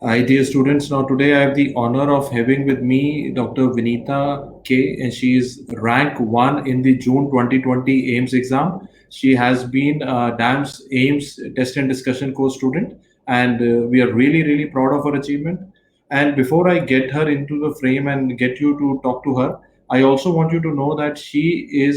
Hi, dear students. Now, today I have the honor of having with me Dr. Vineetha K, and she is rank 1 in the June 2020 AIIMS exam. She has been DAMS AIIMS test and discussion course student, and we are really, really proud of her achievement. And before I get her into the frame and get you to talk to her, I also want you to know that she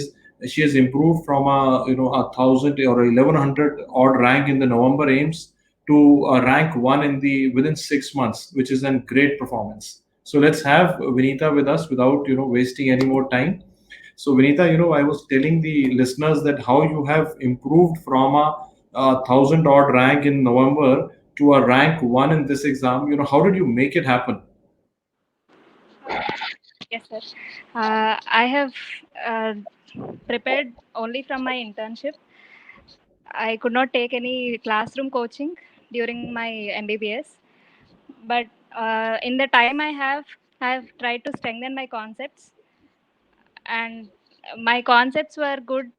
has improved from a thousand or 1100 odd rank in the November AIIMS to rank one in the within 6 months, which is a great performance. So let's have Vineetha with us without wasting any more time. So Vineetha, I was telling the listeners that how you have improved from a thousand odd rank in November to a rank one in this exam. How did you make it happen? Yes, sir. I have uh, prepared only from my internship. I could not take any classroom coaching during my MBBS, but in the time I have tried to strengthen my concepts, and my concepts were good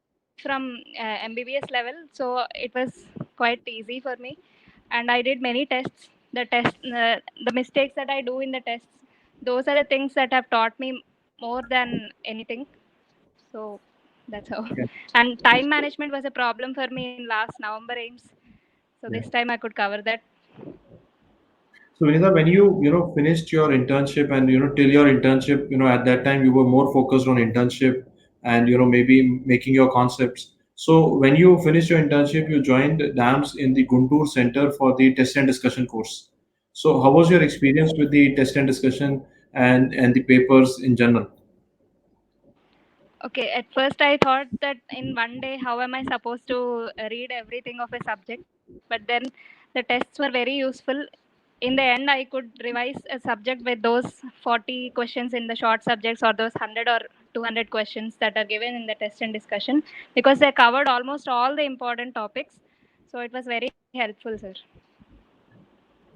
from MBBS level, so it was quite easy for me. And I did many tests. The mistakes that I do in the tests, those are the things that have taught me more than anything. So that's how. Okay. And time management was a problem for me in last November AIMS. So this Yeah. time I could cover that. So Vinitha, when you finished your internship and till your internship, at that time you were more focused on internship and maybe making your concepts. So when you finished your internship, you joined DAMS in the Guntur Center for the test and discussion course. So how was your experience with the test and discussion and the papers in general? Okay, at first I thought that in one day, how am I supposed to read everything of a subject? But then the tests were very useful. In the end, I could revise a subject with those 40 questions in the short subjects or those 100 or 200 questions that are given in the test and discussion, because they covered almost all the important topics. So it was very helpful, sir.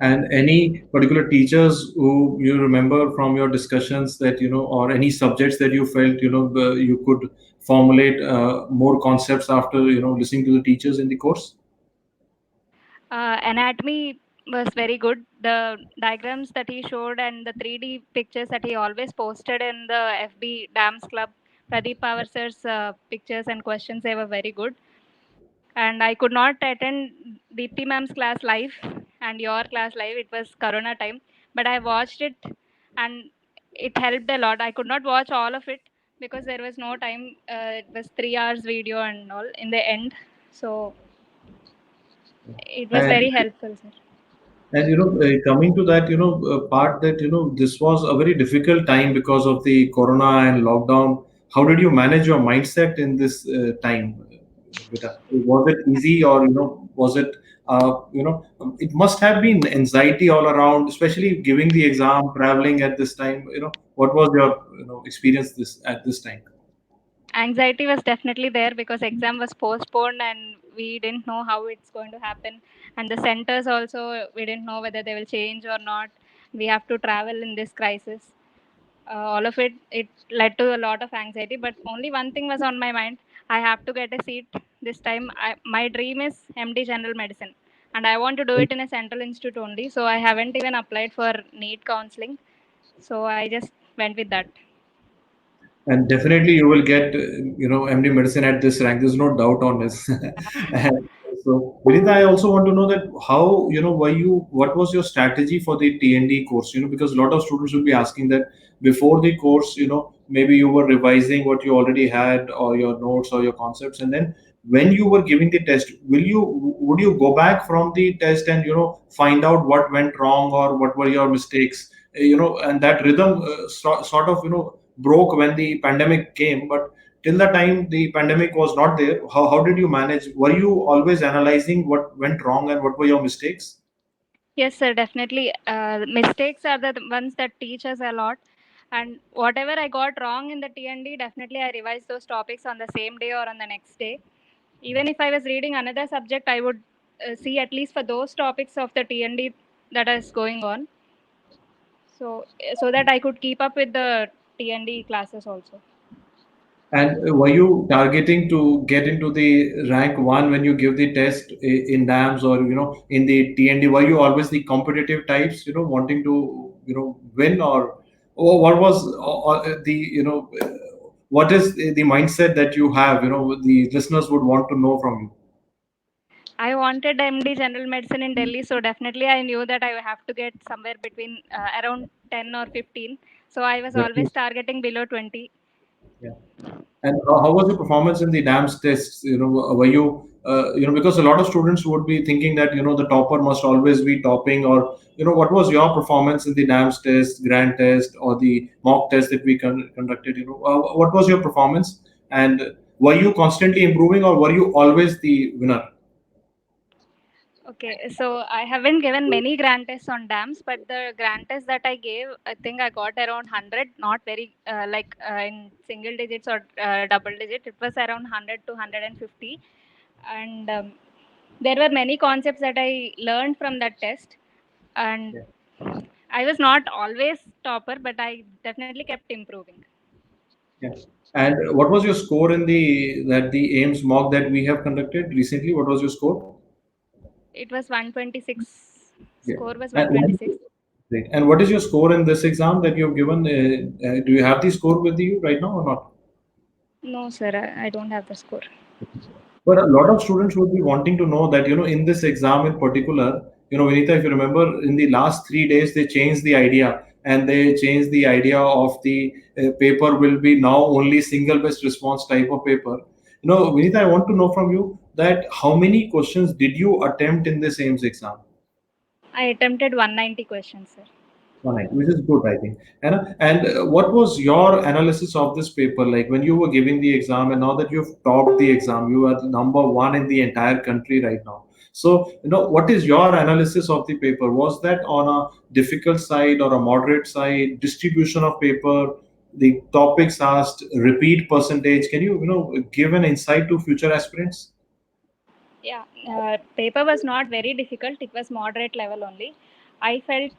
And any particular teachers who you remember from your discussions that or any subjects that you felt you could formulate more concepts after listening to the teachers in the course? Anatomy was very good. The diagrams that he showed and the 3D pictures that he always posted in the FB Dams Club, Pradeep Power sir's pictures and questions, they were very good. And I could not attend Deepti ma'am's class live and your class live. It was Corona time, but I watched it and it helped a lot. I could not watch all of it because there was no time. It was 3 hours video and all in the end. So it was And very helpful, sir. coming to that, part that this was a very difficult time because of the corona and lockdown. How did you manage your mindset in this time, Vita? Was it easy, or was it it must have been anxiety all around, especially giving the exam, traveling at this time. What was your experience this at this time? Anxiety was definitely there because exam was postponed and we didn't know how it's going to happen, and the centers also we didn't know whether they will change or not. We have to travel in this crisis. All of it led to a lot of anxiety, but only one thing was on my mind. I have to get a seat this time. My dream is MD general medicine, and I want to do it in a central institute only, so I haven't even applied for NEET counseling, so I just went with that. And definitely you will get MD medicine at this rank. There's no doubt on this. And so Vinita, I also want to know that how why you what was your strategy for the TND course? Because a lot of students will be asking that before the course, maybe you were revising what you already had or your notes or your concepts, and then when you were giving the test, would you go back from the test and find out what went wrong or what were your mistakes? And that rhythm sort of broke when the pandemic came. But till the time the pandemic was not there, how did you manage? Were you always analyzing what went wrong and what were your mistakes? Yes, sir, definitely. Mistakes are the ones that teach us a lot. And whatever I got wrong in the TND, definitely I revised those topics on the same day or on the next day. Even if I was reading another subject, I would see at least for those topics of the TND that is going on. So that I could keep up with the TND classes also. And were you targeting to get into the rank one when you give the test in dams, or in the TND? Were you always the competitive types, wanting to win, or what was the what is the mindset that you have? The listeners would want to know from you. I wanted MD General Medicine in Delhi, so definitely I knew that I would have to get somewhere between around 10 or 15. So I was always Definitely. targeting below 20. Yeah. And how was your performance in the DAMS tests? Were you, because a lot of students would be thinking that, the topper must always be topping, or, what was your performance in the DAMS test, grand test, or the mock test that we conducted? What was your performance? And were you constantly improving, or were you always the winner? Okay, so I haven't given many grand tests on dams, but the grand test that I gave, I think I got around 100, not very in single digits or double digit. It was around 100 to 150. And there were many concepts that I learned from that test. And Yeah. I was not always topper, but I definitely kept improving. Yeah. And what was your score in the AIMS mock that we have conducted recently? What was your score? It was 126. Yeah. Score was And 126. great. And what is your score in this exam that you have given? Do you have the score with you right now or not? No, sir, I don't have the score. But a lot of students would be wanting to know that, in this exam in particular, Vinitha, if you remember, in the last 3 days, they changed the idea, and they changed the idea of the paper will be now only single best response type of paper. Vinitha, I want to know from you that how many questions did you attempt in this AIMS exam? I attempted 190 questions, sir. 190, which is good, I think. And what was your analysis of this paper like when you were giving the exam, and now that you've topped the exam, you are the number one in the entire country right now. So, what is your analysis of the paper? Was that on a difficult side or a moderate side? Distribution of paper, the topics asked, repeat percentage. Can you, give an insight to future aspirants? Yeah, paper was not very difficult. It was moderate level only. I felt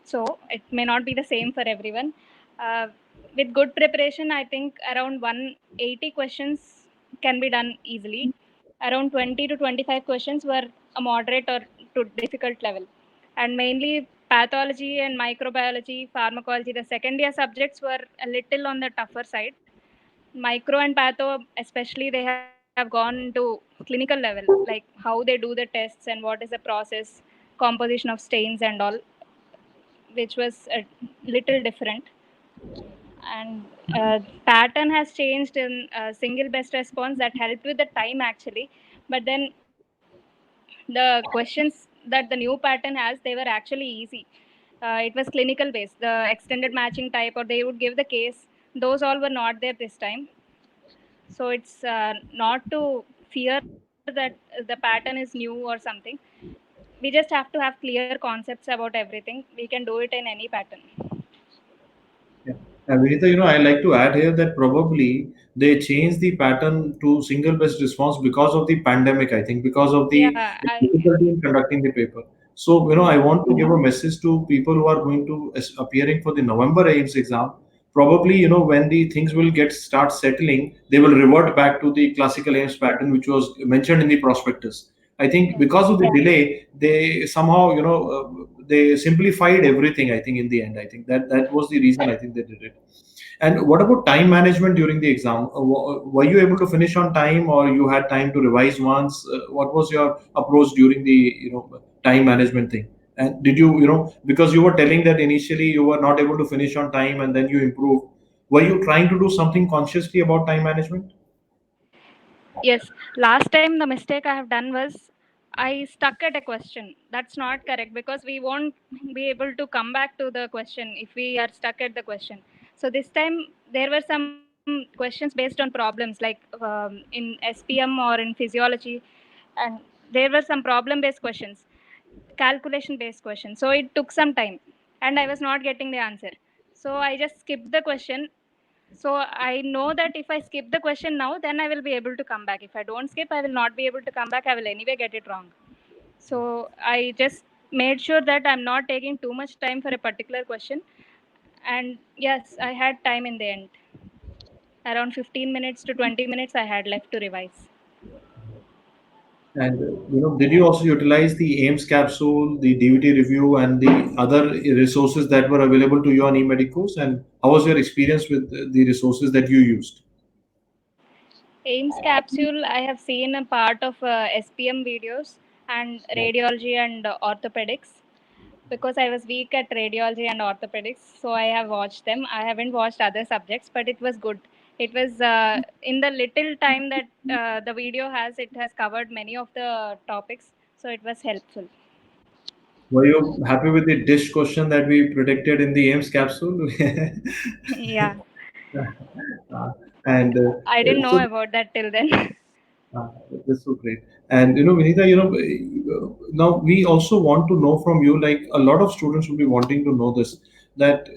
so. It may not be the same for everyone. Uh, with good preparation, I think around 180 questions can be done easily. Around 20 to 25 questions were a moderate or to difficult level. And mainly pathology and microbiology, pharmacology, the second year subjects were a little on the tougher side. Micro and patho especially, they have gone to clinical level, like how they do the tests and what is the process, composition of stains and all, which was a little different. And pattern has changed in single best response that helped with the time actually. But then the questions that the new pattern has, they were actually easy. It was clinical based, the extended matching type, or they would give the case. Those all were not there this time. So it's not to fear that the pattern is new or something. We just have to have clear concepts about everything. We can do it in any pattern. Yeah. And Vinitha, I like to add here that probably they changed the pattern to single best response because of the pandemic, I think, because of the Yeah, difficulty in conducting the paper. So, I want to give a message to people who are going to appearing for the November AIMS exam. Probably, when the things will start settling, they will revert back to the classical AIMS pattern, which was mentioned in the prospectus. I think yes. because of the delay, they somehow, they simplified everything. I think in the end, I think that was the reason. I think they did it. And what about time management during the exam? Were you able to finish on time, or you had time to revise once? What was your approach during the time management thing? And did you because you were telling that initially you were not able to finish on time and then you improved? Were you trying to do something consciously about time management? Yes, last time the mistake I have done was I stuck at a question. That's not correct because we won't be able to come back to the question if we are stuck at the question. So this time there were some questions based on problems like in SPM or in physiology, and there were some problem based questions, calculation based questions. So it took some time and I was not getting the answer. So I just skipped the question. So I know that if I skip the question now, then I will be able to come back. If I don't skip, I will not be able to come back. I will anyway get it wrong. So I just made sure that I'm not taking too much time for a particular question. And yes, I had time in the end. Around 15 minutes to 20 minutes I had left to revise. And did you also utilize the AIMS capsule, the DVT review, and the other resources that were available to you on eMedicos? And how was your experience with the resources that you used? AIMS capsule, I have seen a part of SPM videos and radiology and orthopedics because I was weak at radiology and orthopedics. So I have watched them. I haven't watched other subjects, but it was good. It was in the little time that the video has, it has covered many of the topics. So it was helpful. Were you happy with the dish question that we predicted in the AIMS capsule? Yeah, Uh, and I didn't know so about that till then. Ah, that's so great. And Vinitha, now we also want to know from you, like a lot of students will be wanting to know this, that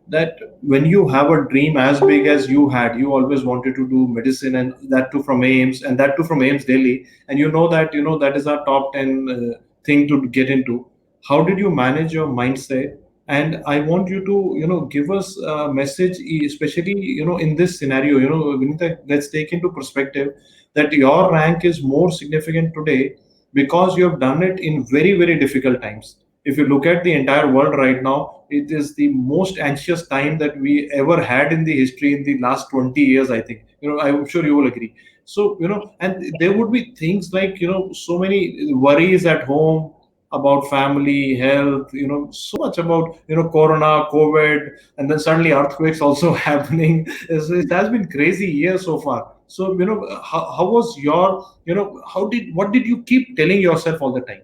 that when you have a dream as big as you had, you always wanted to do medicine, and that too from AIMS, and that too from AIMS Delhi, and that that is our top 10 thing to get into. How did you manage your mindset? And I want you to give us a message, especially in this scenario. Vinitha, let's take into perspective that your rank is more significant today because you have done it in very, very difficult times. If you look at the entire world right now, it is the most anxious time that we ever had in the history in the last 20 years, I think. I'm sure you will agree. So, and there would be things like, so many worries at home about family, health, so much about, Corona, COVID, and then suddenly earthquakes also happening. It has been crazy year so far. So, how was your, what did you keep telling yourself all the time?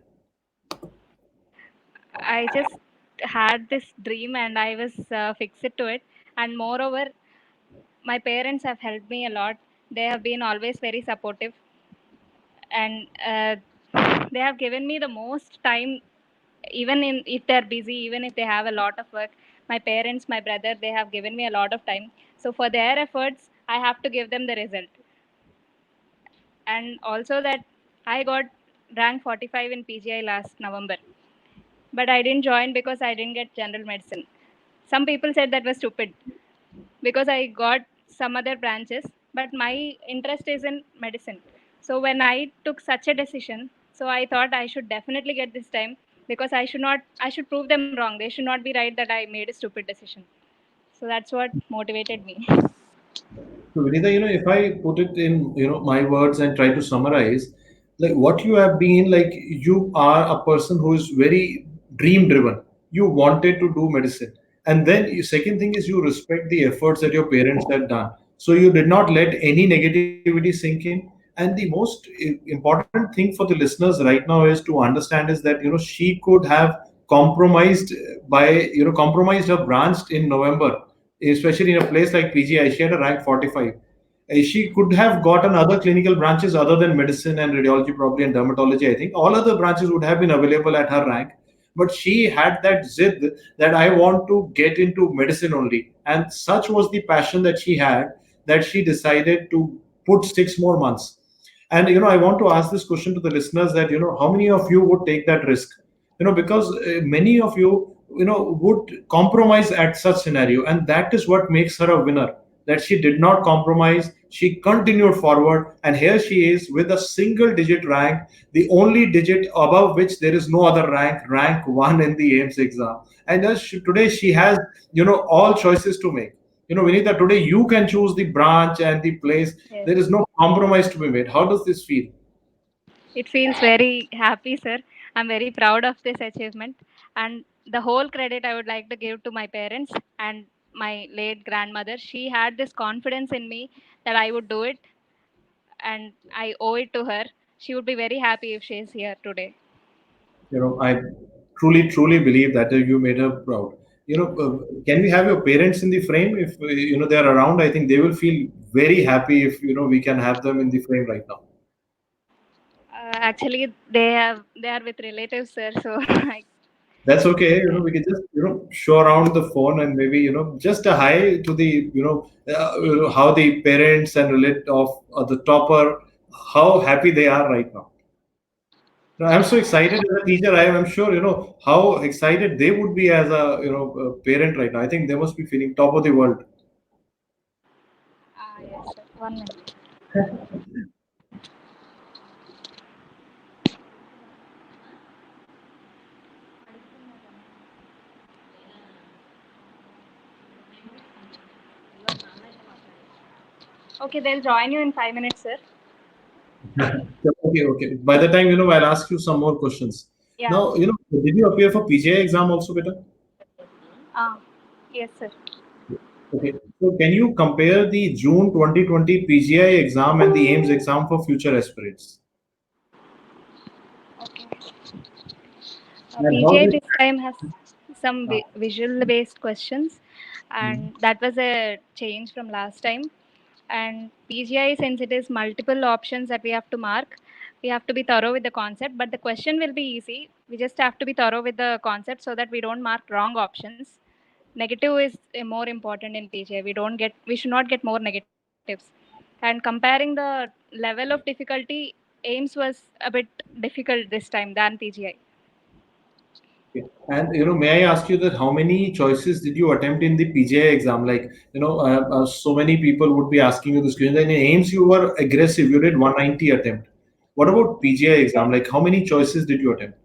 I just had this dream and I was fixed to it. And moreover, my parents have helped me a lot. They have been always very supportive, and they have given me the most time, even in if they're busy, even if they have a lot of work. My parents, my brother, they have given me a lot of time. So for their efforts, I have to give them the result. And also that I got rank 45 in PGI last November, but I didn't join because I didn't get general medicine. Some people said that was stupid because I got some other branches, but my interest is in medicine. So when I took such a decision, so I thought I should definitely get this time because I should prove them wrong. They should not be right that I made a stupid decision. So that's what motivated me. So, Vinitha, if I put it in, my words and try to summarize, like what you have been, like you are a person who is very dream driven. You wanted to do medicine. And then second thing is you respect the efforts that your parents have done. So you did not let any negativity sink in. And the most important thing for the listeners right now is to understand is that, she could have compromised compromised her branch in November, especially in a place like PGI. She had a rank 45. She could have gotten other clinical branches other than medicine and radiology, probably, and dermatology. I think all other branches would have been available at her rank. But she had that zid that I want to get into medicine only. And such was the passion that she had that she decided to put 6 more months. And I want to ask this question to the listeners that how many of you would take that risk? Because many of you would compromise at such scenario, and that is what makes her a winner. That she did not compromise, she continued forward, and here she is with a single digit rank, the only digit above which there is no other rank 1 in the AIMS exam. And today she has all choices to make. Vinita, today you can choose the branch and the place. Yes. There is no compromise to be made. How does this feel? It feels very happy, sir. I'm very proud of this achievement. And the whole credit I would like to give to my parents and my late grandmother. She had this confidence in me that I would do it, and I owe it to her. She would be very happy if she is here today. I truly believe that you made her proud. Can we have your parents in the frame? If they are around, I think they will feel very happy if we can have them in the frame right now. Actually, they are with relatives, sir. So I, That's okay. I We can just show around the phone, and maybe just a hi to the how the parents and relate of the topper, how happy they are right now. No, I'm so excited as a teacher. I'm sure how excited they would be as a a parent right now. I think they must be feeling top of the world. 1 minute. Okay, they'll join you in 5 minutes, sir. Okay, okay. By the time, I'll ask you some more questions. Yeah. Now, did you appear for PGI exam also, beta? Ah, yes, sir. Okay. So can you compare the June 2020 PGI exam and the AIIMS exam for future aspirants? Okay. And how PGI did this time has some uh, visual based questions, mhm. and that was a change from last time. And PGI, since it is multiple options that we have to mark, we have to be thorough with the concept, but the question will be easy. We just have to be thorough with the concept so that we don't mark wrong options. Negative is more important in PGI. We should not get more negatives. And comparing the level of difficulty, AIMS was a bit difficult this time than PGI. Okay. And may I ask you that how many choices did you attempt in the PGI exam? Like, so many people would be asking you this question. In AIIMS, you were aggressive. You did 190 attempt. What about PGI exam? Like, how many choices did you attempt?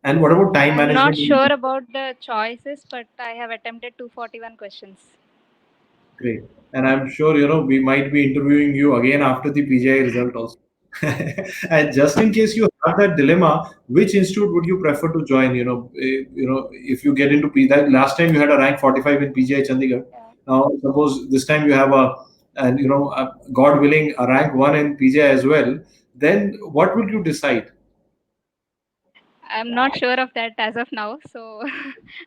And what about time I'm not management? sure about the choices, but I have attempted 241 questions. Great. And I'm sure, we might be interviewing you again after the PGI result also. And just in case you have that dilemma, which institute would you prefer to join? If you get into that last time you had a rank 45 in PGI Chandigarh. Yeah. Now, suppose this time you have and God willing, a rank one in PGI as well. Then what would you decide? I'm not sure of that as of now, so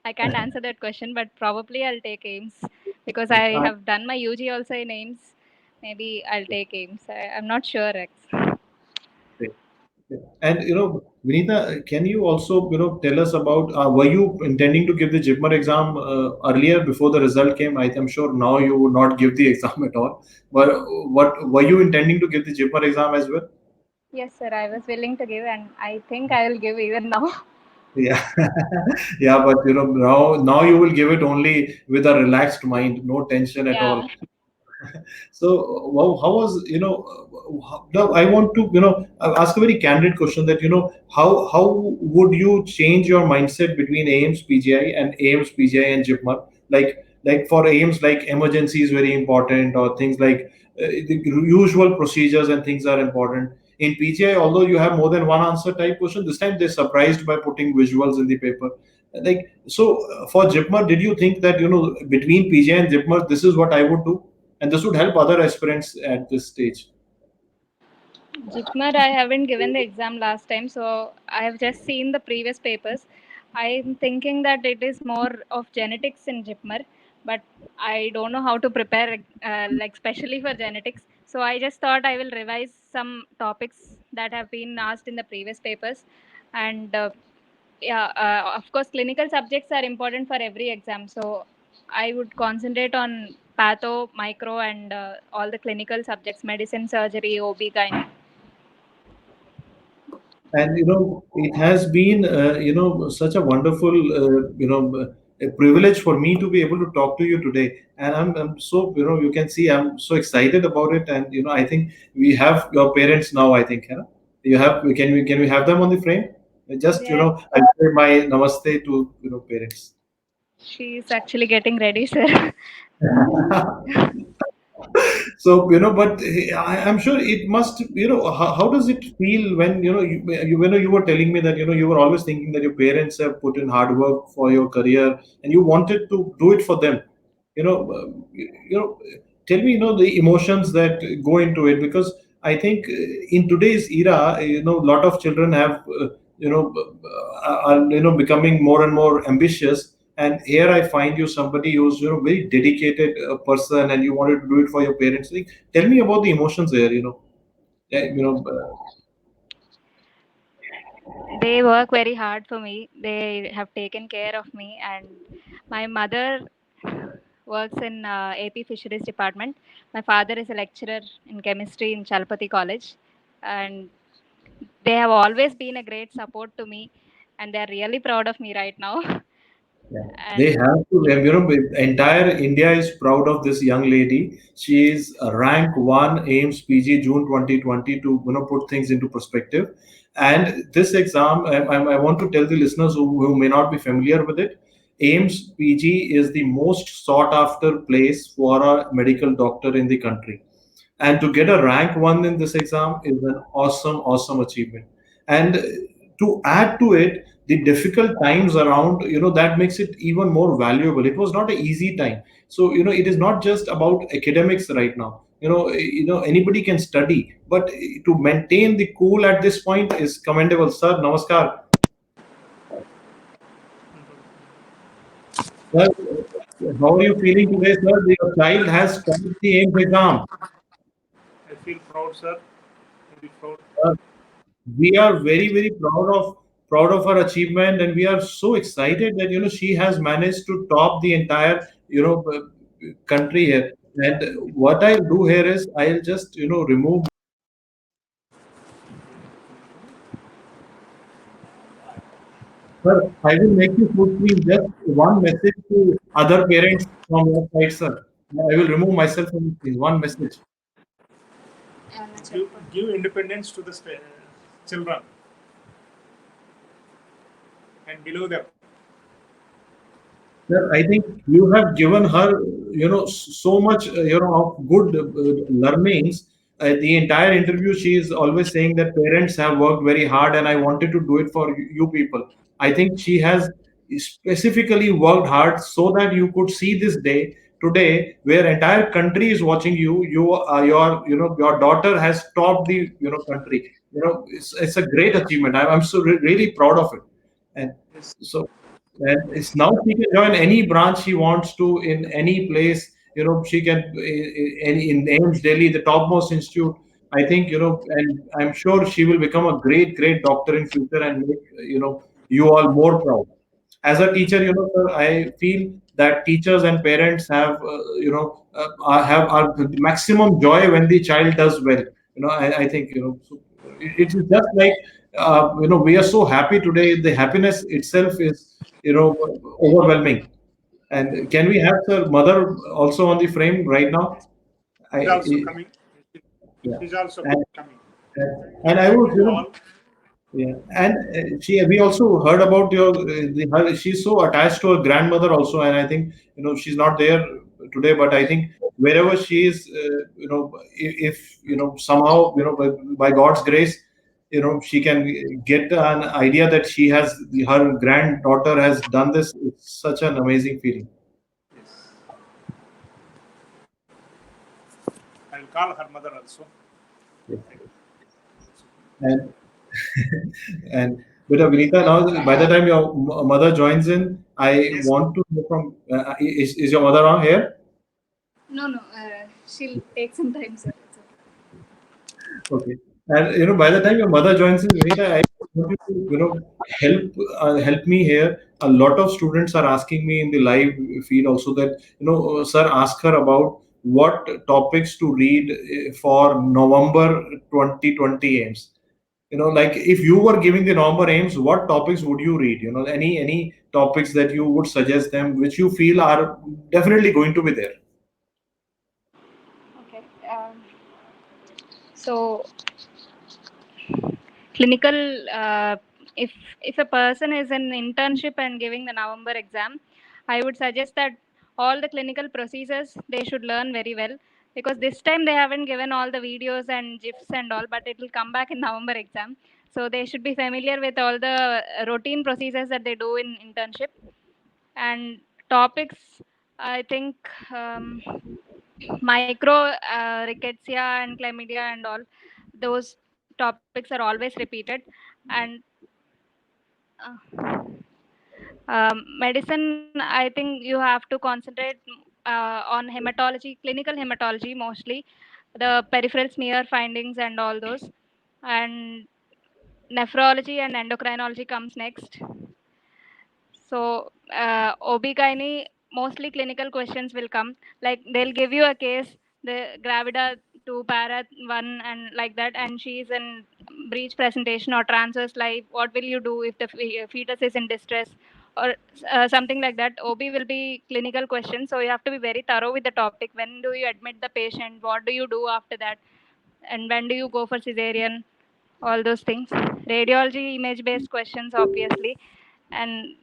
I can't answer that question, but probably I'll take AIMS because I have done my UG also in AIMS. Maybe I'll take AIMS. I'm not sure. Great. And Vineetha, can you also tell us about were you intending to give the JIPMER exam earlier before the result came? I'm sure now you would not give the exam at all. But what were you intending to give the JIPMER exam as well? Yes, sir. I was willing to give, and I think I will give even now. Yeah, yeah, but now you will give it only with a relaxed mind, no tension at Yeah. all. So, how was now I want to ask a very candid question that how would you change your mindset between AIIMS PGI and AIIMS PGI and JIPMER? Like for AIIMS, like emergency is very important, or things like the usual procedures and things are important. In PGI, although you have more than one answer type question, this time they're surprised by putting visuals in the paper. Like so, for JIPMER, did you think that between PGI and JIPMER, this is what I would do? And this would help other aspirants at this stage. JIPMER, I haven't given the exam last time, so I have just seen the previous papers. I'm thinking that it is more of genetics in JIPMER, but I don't know how to prepare, like especially for genetics. So I just thought I will revise some topics that have been asked in the previous papers, and yeah, of course, clinical subjects are important for every exam. So I would concentrate on patho, micro, and all the clinical subjects, medicine, surgery, OB, gynae. And it has been such a wonderful a privilege for me to be able to talk to you today. And I'm so you can see I'm so excited about it. And I think we have your parents now. I think you have. Can we have them on the frame? Just They I'll say my namaste to parents. She's actually getting ready, sir. So but I'm sure it must how does it feel when you were telling me that you were always thinking that your parents have put in hard work for your career and you wanted to do it for them. Tell me the emotions that go into it, because I think in today's era a lot of children have are becoming more and more ambitious, and here I find you somebody who's very dedicated person, and you wanted to do it for your parents. Like, tell me about the emotions there. Yeah, They work very hard for me. They have taken care of me, and my mother works in AP Fisheries Department. My father is a lecturer in chemistry in Chalpati College, and they have always been a great support to me, and they are really proud of me right now. Yeah, they And have to. Entire India is proud of this young lady. She is rank one AIMS PG June 2020 to put things into perspective. And this exam, I want to tell the listeners who may not be familiar with it. AIMS PG is the most sought after place for a medical doctor in the country, and to get a rank one in this exam is an awesome achievement. And to add to it, the difficult times around, that makes it even more valuable. It was not an easy time. So it is not just about academics right now. Anybody can study, but to maintain the cool at this point is commendable. Sir, namaskar. Sir, how are you feeling today, sir? Your child has passed the AIMS exam. I feel proud, sir. Very proud. We are very proud of her achievement, and we are so excited that she has managed to top the entire country here. And what I'll do here is I'll just remove. Sir, I will make you full screen. Just one message to other parents from your side, sir. I will remove myself from the screen. One message. Give independence to the children and below them. Sir, I think you have given her, so much, of good learnings. The entire interview, she is always saying that parents have worked very hard, and I wanted to do it for you people. I think she has specifically worked hard so that you could see this day today, where entire country is watching you. Your daughter has topped the country. It's a great achievement. I'm so really proud of it. And Yes. so, and it's now she can join any branch she wants to in any place. She can in AIMS Delhi, the topmost institute. I think and I'm sure she will become a great doctor in future and make you all more proud. As a teacher, sir, I feel that teachers and parents have have are the maximum joy when the child does well. I think so it is just like we are so happy today. The happiness itself is overwhelming. And can we have the mother also on the frame right now? He's also I coming. Yeah. He's also and, coming. and I Thank was you all. yeah, and we also heard about she's so attached to her grandmother also, and I think she's not there today, but I think wherever she is, if somehow by God's grace, she can get an idea that her granddaughter has done this. It's such an amazing feeling. Yes. I'll call her mother also. Yeah. And and but Vinita, now by the time your mother joins in, I Yes. want to know from is your mother on here? no, no, she'll take some time, sir. It's Okay. And by the time your mother joins in, Vinita, I want you to help me here. A lot of students are asking me in the live feed also that sir, ask her about what topics to read for November 2020 AIMS. Like if you were giving the November AIMS, what topics would you read? Any topics that you would suggest them, which you feel are definitely going to be there. okay. So clinical, if a person is in internship and giving the November exam, I would suggest that all the clinical procedures they should learn very well, because this time they haven't given all the videos and gifs and all, but it will come back in November exam. So they should be familiar with all the routine procedures that they do in internship. And topics, I think, micro rickettsia and chlamydia and all, those topics are always repeated. And uh, medicine, I think you have to concentrate on hematology, clinical hematology mostly, the peripheral smear findings and all those. And nephrology and endocrinology comes next. So, OB-GYN, mostly clinical questions will come. Like they'll give you a case, the gravida 2, para 1, and like that, and she's in breech presentation or transverse life. What will you do if the fetus is in distress? or something like that. OB will be clinical questions, so you have to be very thorough with the topic. When do you admit the patient? What do you do after that? And when do you go for cesarean? All those things. Radiology, image-based questions, obviously, and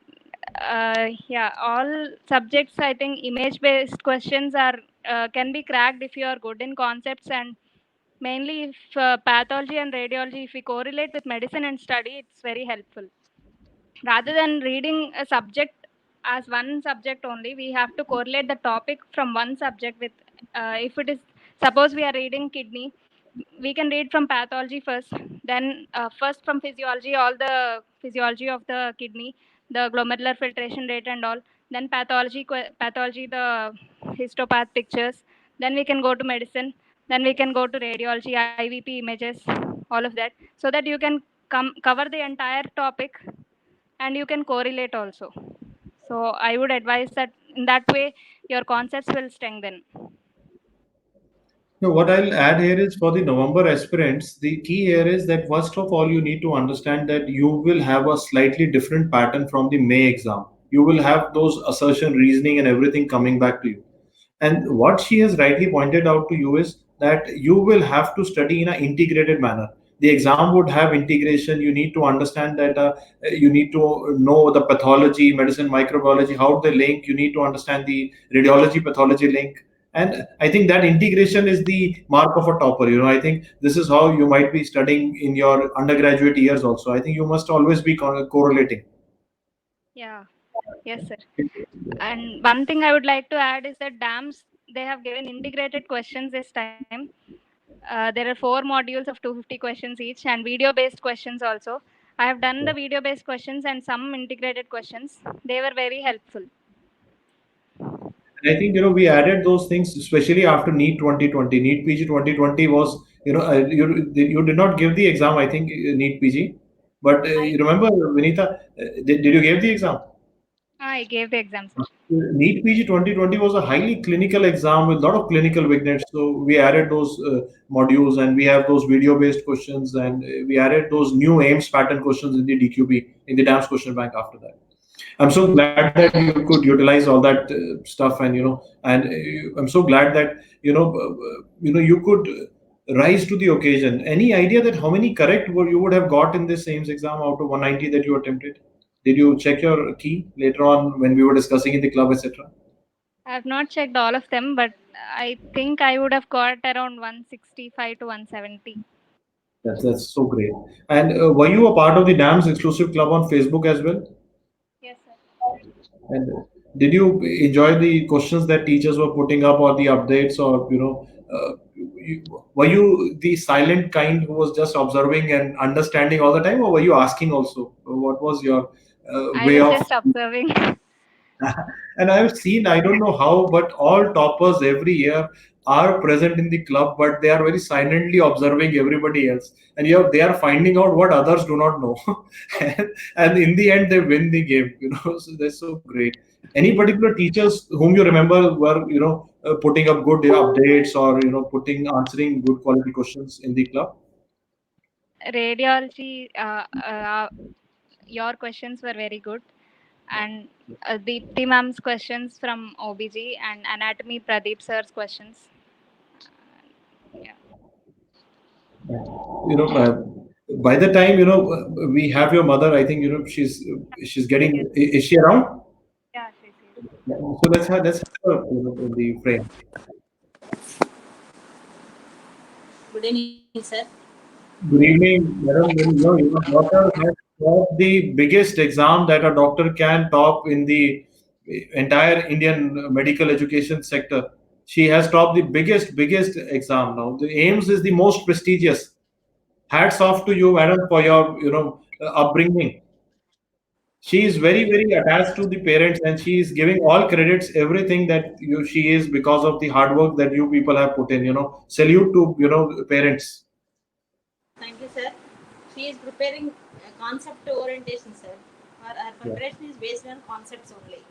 yeah, all subjects. I think image-based questions are can be cracked if you are good in concepts, and mainly if pathology and radiology, if we correlate with medicine and study, it's very helpful. Rather than reading a subject as one subject only, we have to correlate the topic from one subject with, if it is, suppose we are reading kidney, we can read from pathology first, then first from physiology, all the physiology of the kidney, the glomerular filtration rate and all, then pathology, the histopath pictures, then we can go to medicine, then we can go to radiology, IVP images, all of that, so that you can cover the entire topic and you can correlate also. So I would advise that in that way your concepts will strengthen. No, what I'll add here is for the November aspirants, the key here is that first of all, you need to understand that you will have a slightly different pattern from the May exam. You will have those assertion, reasoning, and everything coming back to you. And what she has rightly pointed out to you is that you will have to study in an integrated manner. The exam would have integration. You need to understand that you need to know the pathology, medicine, microbiology, how they link. You need to understand the radiology, pathology link. And I think that integration is the mark of a topper. I think this is how you might be studying in your undergraduate years also. I think you must always be correlating. Yeah, yes, sir. And one thing I would like to add is that DAMS, they have given integrated questions this time. There are 4 modules of 250 questions each and video based questions also. I have done the video based questions and some integrated questions. They were very helpful. And I think we added those things, especially after NEET 2020. NEET PG 2020 was you did not give the exam. I think NEET PG, but you remember, Vineetha, did you give the exam? I gave the exam, sir. NEET PG 2020 was a highly clinical exam with a lot of clinical vignettes. So we added those modules, and we have those video-based questions, and we added those new AIIMS pattern questions in the DQB, in the DAMS question bank after that. I'm so glad that you could utilize all that stuff, and I'm so glad that you could rise to the occasion. Any idea that how many correct you would have got in this AIIMS exam out of 190 that you attempted? Did you check your key later on when we were discussing in the club, etc.? I have not checked all of them, but I think I would have got around 165 to 170. That's so great. And were you a part of the DAMS exclusive club on Facebook as well? Yes, sir. And did you enjoy the questions that teachers were putting up, or the updates, or were you the silent kind who was just observing and understanding all the time, or were you asking also? What was your I way was of? just observing. And I've seen, I don't know how, but all toppers every year are present in the club, but they are very silently observing everybody else. And they are finding out what others do not know. and in the end, they win the game, so that's so great. Any particular teachers whom you remember were, putting up good updates, or, answering good quality questions in the club? Radiology, your questions were very good. And Deepthi ma'am's questions from OBG and anatomy, Pradeep sir's questions. Yeah. By the time we have your mother, I think she's Yes. getting. Is she around? Yeah, she's here. Yeah. So that's her, in the frame. Good evening, sir. Good evening, madam. Your daughter has topped the biggest exam that a doctor can top in the entire Indian medical education sector. She has topped the biggest exam now. The AIIMS is the most prestigious. Hats off to you, madam, for your upbringing. She is very attached to the parents, and she is giving all credits, everything that she is, because of the hard work that you people have put in. Salute to parents. Thank you, sir. She is preparing a concept orientation, sir. Her Yeah. preparation is based on concepts only,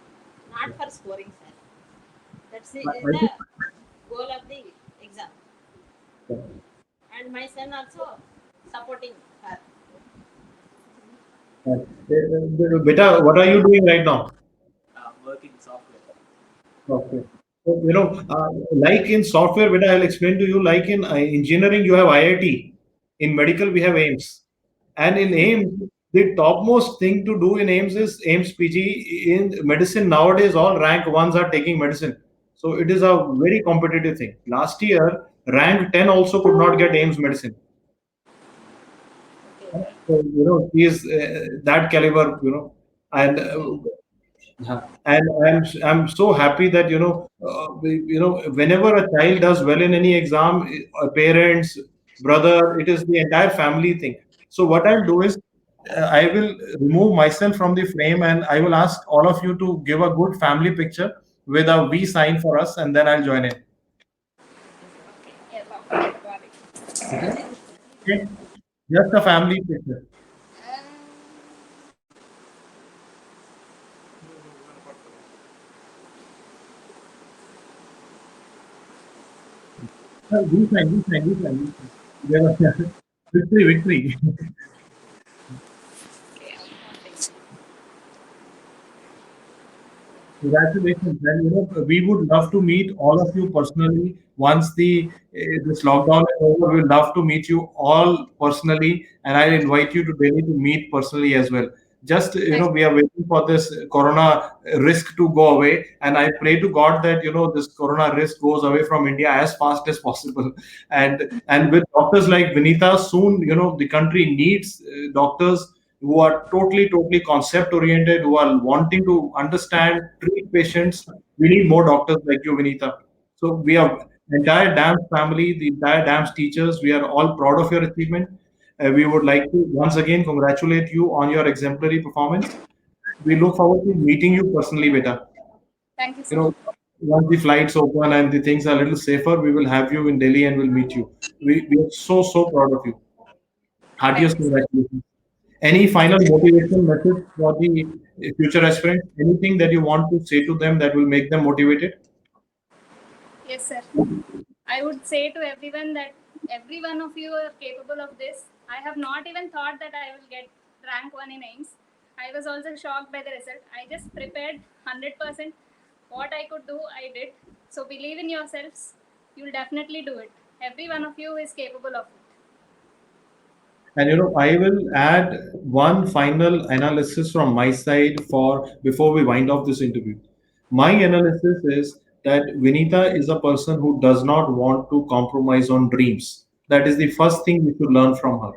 not for scoring, sir. That's I the think- goal of the exam. And my son also supporting her. Beta, what are you doing right now? Working software. Okay. So, like in software, beta, I'll explain to you, like in engineering, you have IIT. In medical, we have AIIMS. And in AIIMS, the topmost thing to do in AIIMS is AIIMS PG. In medicine, nowadays, all rank ones are taking medicine. So it is a very competitive thing. Last year, rank 10 also could not get AIIMS medicine. Okay. So, he is that caliber, and yeah. And I'm so happy that whenever a child does well in any exam, parents, brother, it is the entire family thing. So what I'll do is I will remove myself from the frame and I will ask all of you to give a good family picture with a V sign for us, and then I'll join in. Yeah, got it. Okay, okay? Just a family picture. V sign, V sign, V sign, V sign. Yeah. Victory, victory. Okay, I'm counting. Congratulations. And we would love to meet all of you personally once the this lockdown is over. We'd love to meet you all personally, and I invite you to Delhi to meet personally as well. Just Thank we are waiting for this corona risk to go away, and I pray to God that this corona risk goes away from India as fast as possible. And with doctors like Vinita, soon the country needs doctors who are totally concept oriented, who are wanting to understand, treat patients. We need more doctors like you, Vinita. So we are entire DAMS family, the entire DAMS teachers. We are all proud of your achievement. We would like to once again congratulate you on your exemplary performance. We look forward to meeting you personally, Beta. thank you You so know, much. once the flights open and the things are a little safer, we will have you in Delhi and we'll meet you. We are so proud of you. Heartiest Thank you. congratulations. Any final motivation message for the future aspirants? Anything that you want to say to them that will make them motivated? Yes, sir. I would say to everyone that every one of you are capable of this. I have not even thought that I will get rank 1 in AIMS. I was also shocked by the result. I just prepared 100%. What I could do, I did. So believe in yourselves. You'll definitely do it. Every one of you is capable of it. And I will add one final analysis from my side for before we wind off this interview. My analysis is that Vinita is a person who does not want to compromise on dreams. That is the first thing we should learn from her.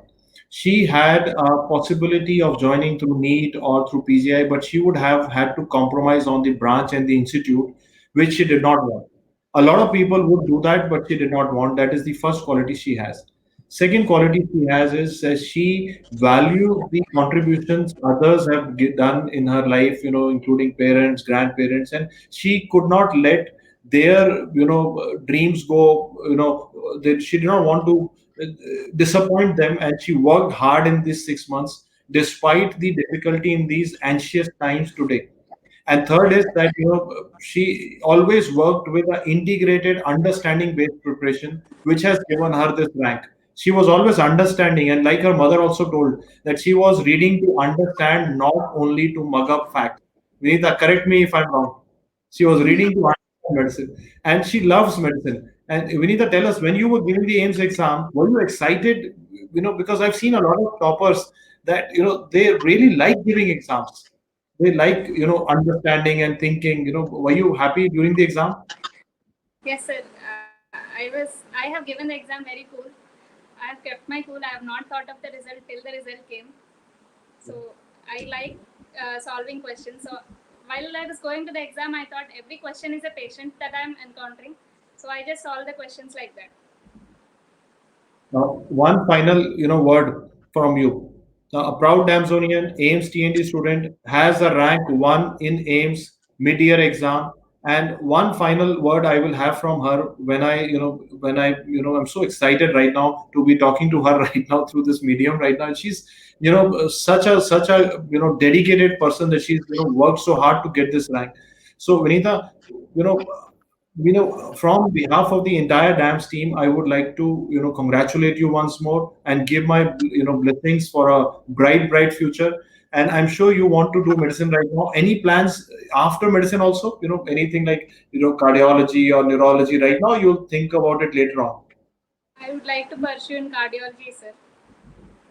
She had a possibility of joining through NEET or through PGI, but she would have had to compromise on the branch and the institute, which she did not want. A lot of people would do that, but she did not want. That is the first quality she has. Second quality she has is she values the contributions others have done in her life, including parents, grandparents, and she could not let their, dreams go, that she did not want to disappoint them, and she worked hard in these 6 months despite the difficulty in these anxious times today. And third is that she always worked with an integrated understanding based preparation, which has given her this rank. She was always understanding, and like her mother also told, that she was reading to understand, not only to mug up facts. Vinita, correct me if I'm wrong. She was reading to understand medicine, and she loves medicine. And Vinita, tell us, when you were giving the AIMS exam, were you excited? Because I've seen a lot of toppers that they really like giving exams. They like understanding and thinking. Were you happy during the exam? Yes, sir. I have given the exam very cool. I have kept my cool. I have not thought of the result till the result came. So I like solving questions. So while I was going to the exam, I thought every question is a patient that I'm encountering. So I just solved the questions like that. Now, one final, word from you. Now, a proud Damsonian, AIMS TNT student, has a rank one in AIMS mid-year exam. And one final word I will have from her I'm so excited right now to be talking to her right now through this medium right now. She's, such a dedicated person that she's, worked so hard to get this rank. So, Vinita, you know, From behalf of the entire DAMS team, I would like to, congratulate you once more and give my, blessings for a bright, bright future. And I'm sure you want to do medicine right now. Any plans after medicine also? Anything like, cardiology or neurology right now? You'll think about it later on. I would like to pursue in cardiology, sir.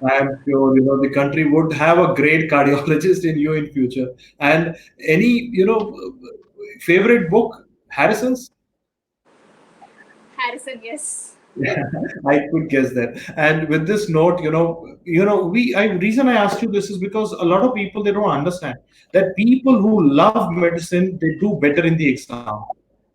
I am sure, the country would have a great cardiologist in you in future. And any, favorite book, Harrison's? Harrison, yes. I could guess that. And with this note, reason I asked you this is because a lot of people they don't understand that people who love medicine they do better in the exam.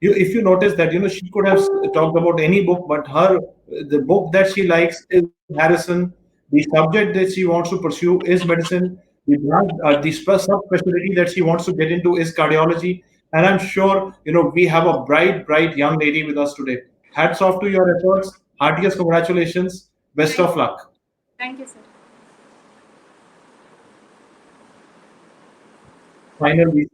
If you notice that, she could have talked about any book, but the book that she likes is Harrison. The subject that she wants to pursue is medicine. The subspecialty that she wants to get into is cardiology. And I'm sure, we have a bright, bright young lady with us today. Hats off to your efforts. Heartiest congratulations. Best Thank, of luck. thank you, sir. Final week.